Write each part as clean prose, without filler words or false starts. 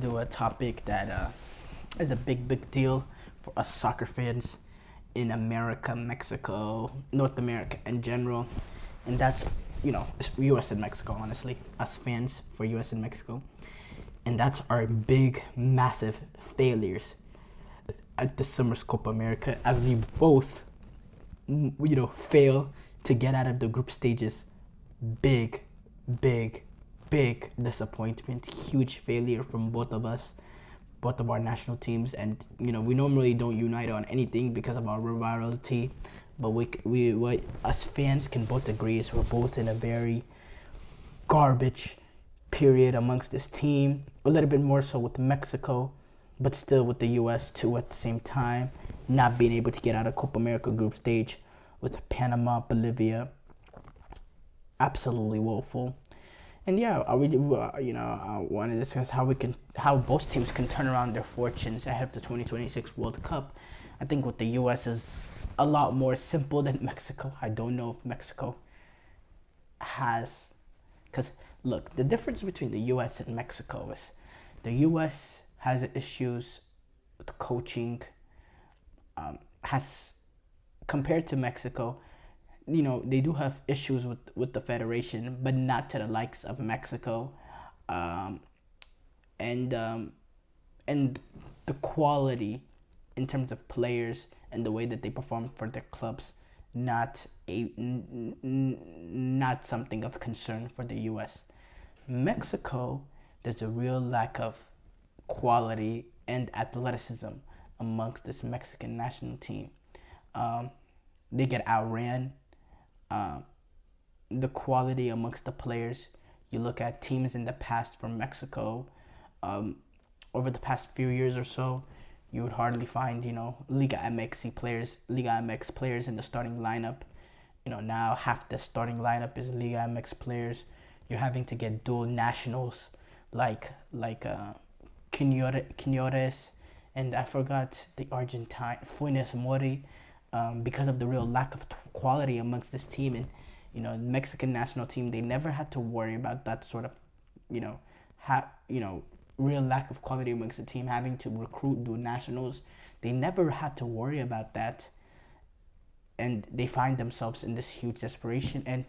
Do a topic that is a big deal for us soccer fans in America, Mexico, North America in general, and that's it's U.S. and Mexico. Honestly, us fans for U.S. and Mexico, and that's our big, massive failures at this summer's Copa America, as we both fail to get out of the group stages. Big, big, big disappointment, huge failure from both of us, both of our national teams. And we normally don't unite on anything because of our rivalry, but we what us fans can both agree is we're both in a very garbage period amongst this team. A little bit more so with Mexico, but still with the U.S. too at the same time. Not being able to get out of Copa America group stage with Panama, Bolivia, absolutely woeful. And yeah, I want to discuss how both teams can turn around their fortunes ahead of the 2026 World Cup. I think with the U.S. is a lot more simple than Mexico. I don't know if Mexico has, because look, the difference between the U.S. and Mexico is the U.S. has issues with coaching, has compared to Mexico. They do have issues with the federation, but not to the likes of Mexico, and the quality in terms of players and the way that they perform for their clubs, not something of concern for the U.S. Mexico, there's a real lack of quality and athleticism amongst this Mexican national team. They get outran. The quality amongst the players. You look at teams in the past from Mexico, over the past few years or so, you would hardly find Liga MX players in the starting lineup. Now half the starting lineup is Liga MX players. You're having to get dual nationals like Quiñones, and I forgot the Argentine Funes Mori, because of the real lack of quality amongst this team. And the Mexican national team, they never had to worry about that sort of real lack of quality amongst the team, having to recruit dual nationals. They never had to worry about that, and they find themselves in this huge desperation. And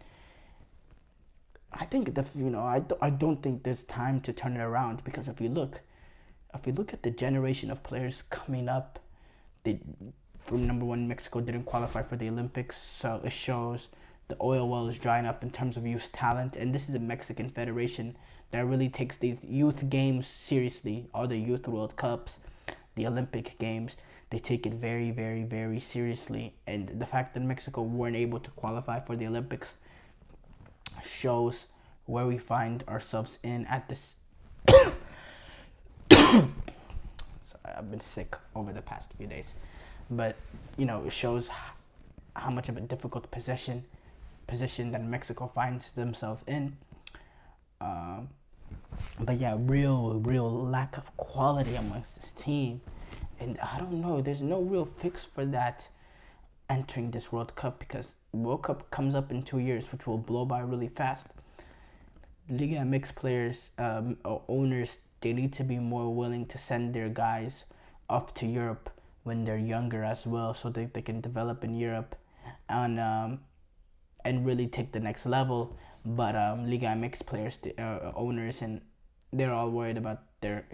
I think I don't think there's time to turn it around, because if you look at the generation of players coming up, for number one, Mexico didn't qualify for the Olympics, so it shows the oil well is drying up in terms of youth talent. And this is a Mexican federation that really takes these youth games seriously. All the youth World Cups, the Olympic Games, they take it very, very, very seriously. And the fact that Mexico weren't able to qualify for the Olympics shows where we find ourselves in at this. Sorry, I've been sick over the past few days. But it shows how much of a difficult position that Mexico finds themselves in. But yeah, real lack of quality amongst this team, and I don't know. There's no real fix for that entering this World Cup, because World Cup comes up in 2 years, which will blow by really fast. Liga MX players, or owners, they need to be more willing to send their guys off to Europe when they're younger as well, so they can develop in Europe and really take the next level. But Liga MX players, owners, and they're all worried about their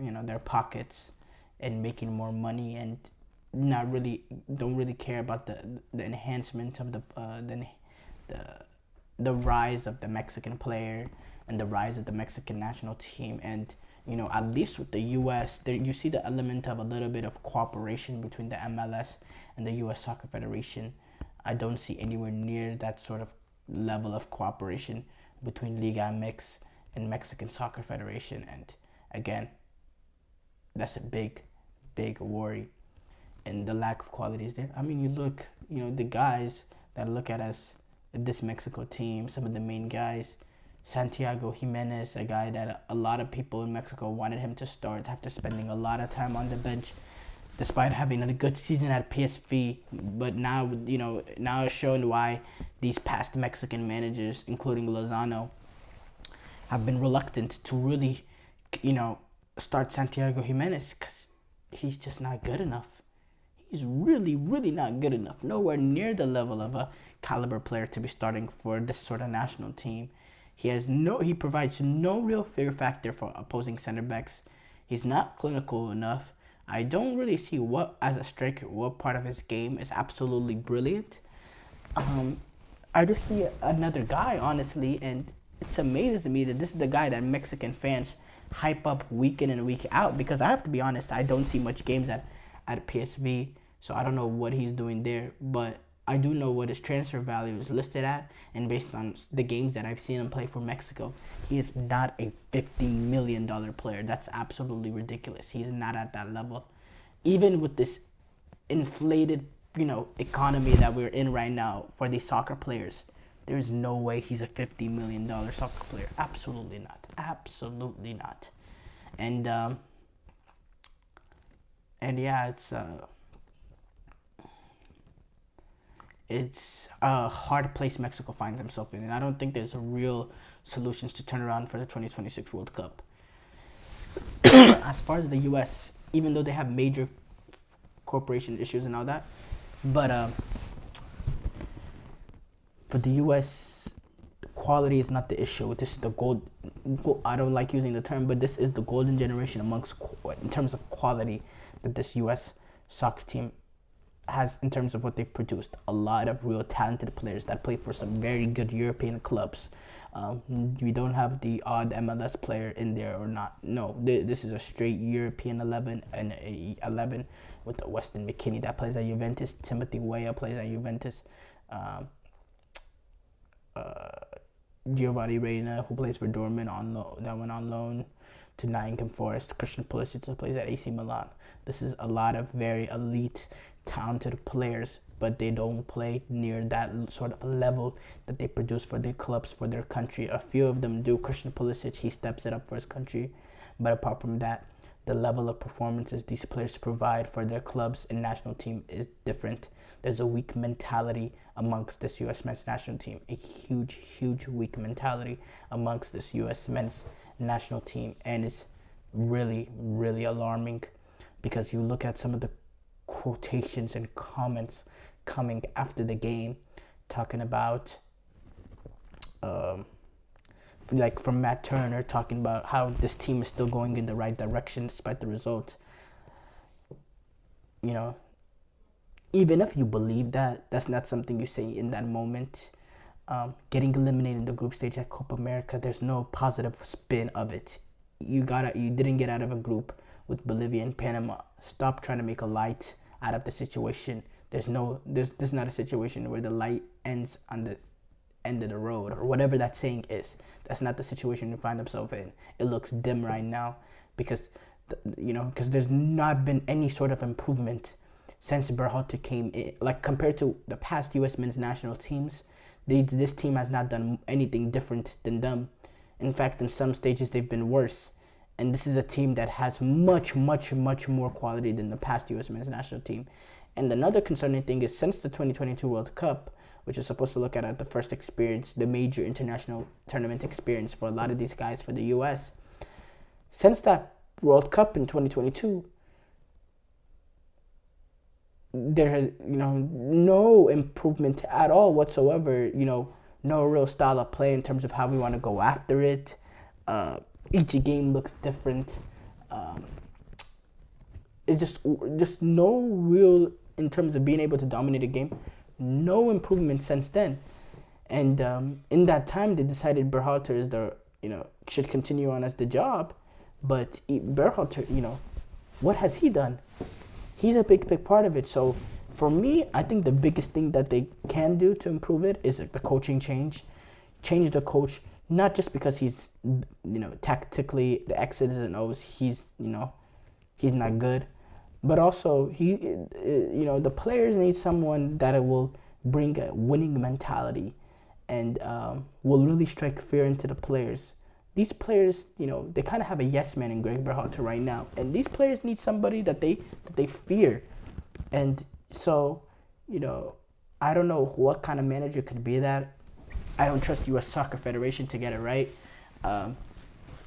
pockets and making more money, and don't really care about the enhancement of the rise of the Mexican player and the rise of the Mexican national team. And at least with the U.S., there you see the element of a little bit of cooperation between the MLS and the U.S. Soccer Federation. I don't see anywhere near that sort of level of cooperation between Liga MX and Mexican Soccer Federation. And again, that's a big worry. And the lack of quality is there. I mean, you look, the guys that look at us, this Mexico team, some of the main guys, Santiago Jimenez, a guy that a lot of people in Mexico wanted him to start after spending a lot of time on the bench, despite having a good season at PSV. But now, now it's shown why these past Mexican managers, including Lozano, have been reluctant to really, start Santiago Jimenez because he's just not good enough. He's really, really not good enough. Nowhere near the level of a caliber player to be starting for this sort of national team. He provides no real fear factor for opposing center backs. He's not clinical enough. I don't really see as a striker, what part of his game is absolutely brilliant. I just see another guy, honestly, and it's amazing to me that this is the guy that Mexican fans hype up week in and week out, because I have to be honest, I don't see much games at PSV, so I don't know what he's doing there, but I do know what his transfer value is listed at, and based on the games that I've seen him play for Mexico, he is not a $50 million player. That's absolutely ridiculous. He's not at that level. Even with this inflated, economy that we're in right now for these soccer players, there's no way he's a $50 million soccer player. Absolutely not. Absolutely not. And yeah, it's a hard place Mexico finds himself in, and I don't think there's a real solutions to turn around for the 2026 World Cup. As far as the U.S., even though they have major corporation issues and all that, but for the U.S., quality is not the issue. This is the I don't like using the term, but this is the golden generation in terms of quality that this U.S. soccer team has in terms of what they've produced. A lot of real talented players that play for some very good European clubs. We don't have the odd MLS player in there or not. No, this is a straight European 11 and a 11 with Weston McKennie that plays at Juventus. Timothy Weah plays at Juventus. Giovanni Reina, who plays for Dortmund that went on loan to Nottingham Forest. Christian Pulisic plays at AC Milan. This is a lot of very elite, talented players, but they don't play near that sort of level that they produce for their clubs, for their country. A few of them do. Christian Pulisic, he steps it up for his country, but apart from that, the level of performances these players provide for their clubs and national team is different. There's a weak mentality amongst this U.S. men's national team, a huge, huge weak mentality amongst this U.S. men's national team, and it's really, really alarming because you look at some of the quotations and comments coming after the game talking about like from Matt Turner, talking about how this team is still going in the right direction despite the result. Even if you believe that, that's not something you say in that moment. Getting eliminated in the group stage at Copa America, there's no positive spin of it. You didn't get out of a group with Bolivia and Panama. Stop trying to make a light out of the situation. There's not a situation where the light ends on the end of the road or whatever that saying is. That's not the situation you find themselves in. It looks dim right now because there's not been any sort of improvement since Berhalter came in. Like compared to the past U.S. men's national teams, this team has not done anything different than them. In fact, in some stages they've been worse. And this is a team that has much, much, much more quality than the past U.S. men's national team. And another concerning thing is since the 2022 World Cup, which is supposed to look at the first experience, the major international tournament experience for a lot of these guys for the U.S., since that World Cup in 2022, there has, no improvement at all whatsoever, no real style of play in terms of how we want to go after it. Each game looks different. It's just no real, in terms of being able to dominate a game, no improvement since then. And in that time, they decided Berhalter is should continue on as the job. But Berhalter, what has he done? He's a big part of it. So for me, I think the biggest thing that they can do to improve it is the coaching change. Change the coach, not just because he's, tactically the X's and O's, he's not good. But also, the players need someone that will bring a winning mentality and will really strike fear into the players. These players, they kind of have a yes man in Greg Berhalter right now. And these players need somebody that they fear. And so, I don't know what kind of manager could be that. I don't trust U.S. Soccer Federation to get it right.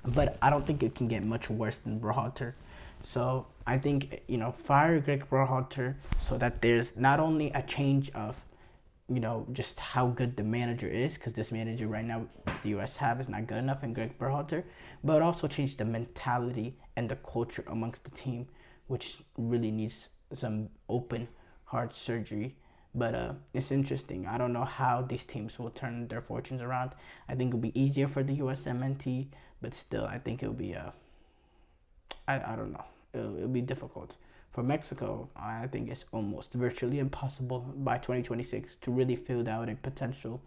but I don't think it can get much worse than Berhalter. So I think, fire Greg Berhalter so that there's not only a change of, just how good the manager is, because this manager right now the U.S. have is not good enough in Greg Berhalter, but also change the mentality and the culture amongst the team, which really needs some open heart surgery. But it's interesting. I don't know how these teams will turn their fortunes around. I think it'll be easier for the USMNT, but still, I think it'll be I don't know. It'll be difficult. For Mexico, I think it's almost virtually impossible by 2026 to really fill out a potential